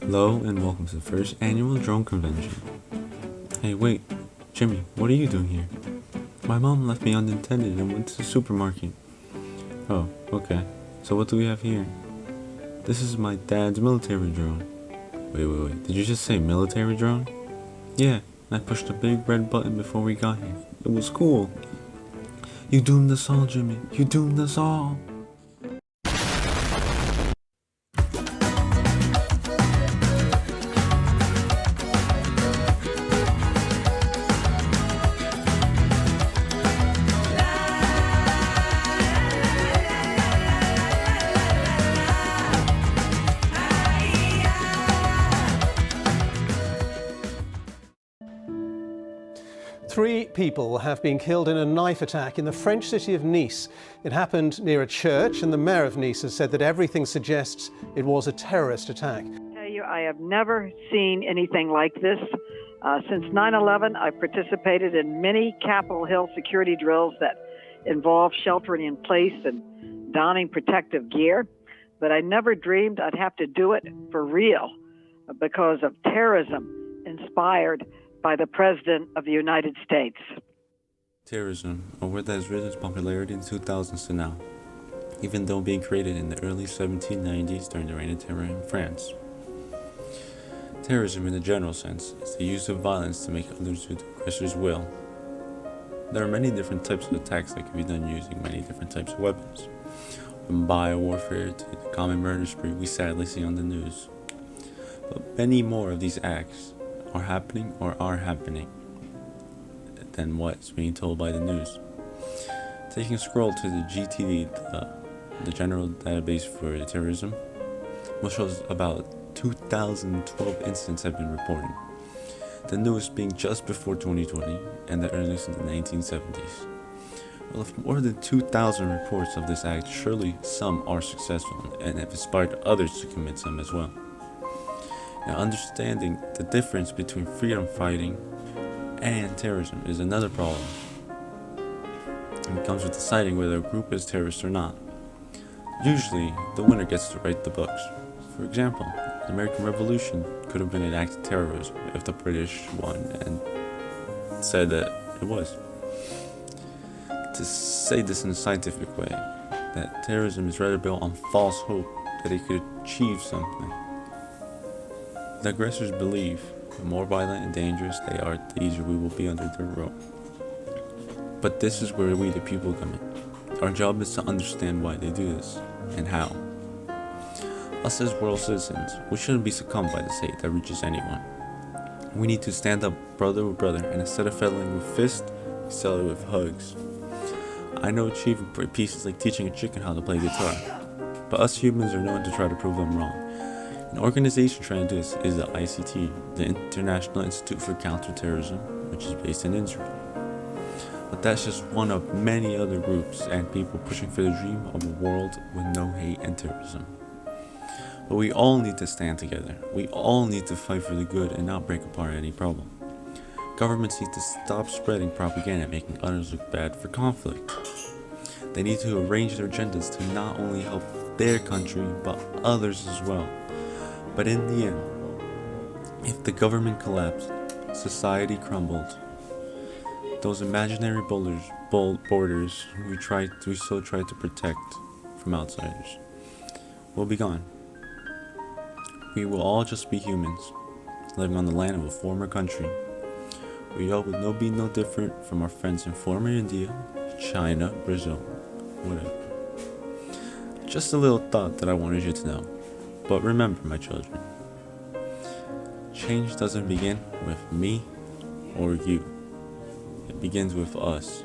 Hello and welcome to the first annual drone convention. Hey wait, Jimmy, what are you doing here? My mom left me unattended and went to the supermarket. Oh, okay. So what do we have here? This is my dad's military drone. Wait, did you just say military drone? Yeah, I pushed a big red button before we got here. It was cool. You doomed us all, Jimmy. You doomed us all. Three people have been killed in a knife attack in the French city of Nice. It happened near a church, and the mayor of Nice has said that everything suggests it was a terrorist attack. I have never seen anything like this. Since 9/11, I've participated in many Capitol Hill security drills that involve sheltering in place and donning protective gear, but I never dreamed I'd have to do it for real because of terrorism inspired by the President of the United States. Terrorism, a word that has risen its popularity in the 2000s to now, even though being created in the early 1790s during the Reign of Terror in France. Terrorism in the general sense is the use of violence to make others do the aggressor's will. There are many different types of attacks that can be done using many different types of weapons, from biowarfare to the common murder spree we sadly see on the news. But many more of these acts are happening than what's being told by the news. Taking a scroll to the GTD, the General Database for Terrorism, which shows about 2,012 incidents have been reported, the newest being just before 2020 and the earliest in the 1970s. Well, if more than 2,000 reports of this act, surely some are successful and have inspired others to commit some as well. Now, understanding the difference between freedom fighting and terrorism is another problem. It comes with deciding whether a group is terrorist or not. Usually, the winner gets to write the books. For example, the American Revolution could have been an act of terrorism if the British won and said that it was. To say this in a scientific way, that terrorism is rather built on false hope that it could achieve something. The aggressors believe the more violent and dangerous they are, the easier we will be under their rule. But this is where we, the people, come in. Our job is to understand why they do this, and how. Us as world citizens, we shouldn't be succumbed by this hate that reaches anyone. We need to stand up brother with brother, and instead of settling with fists, we settle with hugs. I know achieving peace is like teaching a chicken how to play guitar, but us humans are known to try to prove them wrong. An organization trying to do this is the ICT, the International Institute for Counterterrorism, which is based in Israel. But that's just one of many other groups and people pushing for the dream of a world with no hate and terrorism. But we all need to stand together. We all need to fight for the good and not break apart any problem. Governments need to stop spreading propaganda making others look bad for conflict. They need to arrange their agendas to not only help their country, but others as well. But in the end, if the government collapsed, society crumbled, those imaginary borders we so try to protect from outsiders will be gone. We will all just be humans, living on the land of a former country. We all will be no different from our friends in former India, China, Brazil, whatever. Just a little thought that I wanted you to know. But remember, my children, change doesn't begin with me or you. It begins with us.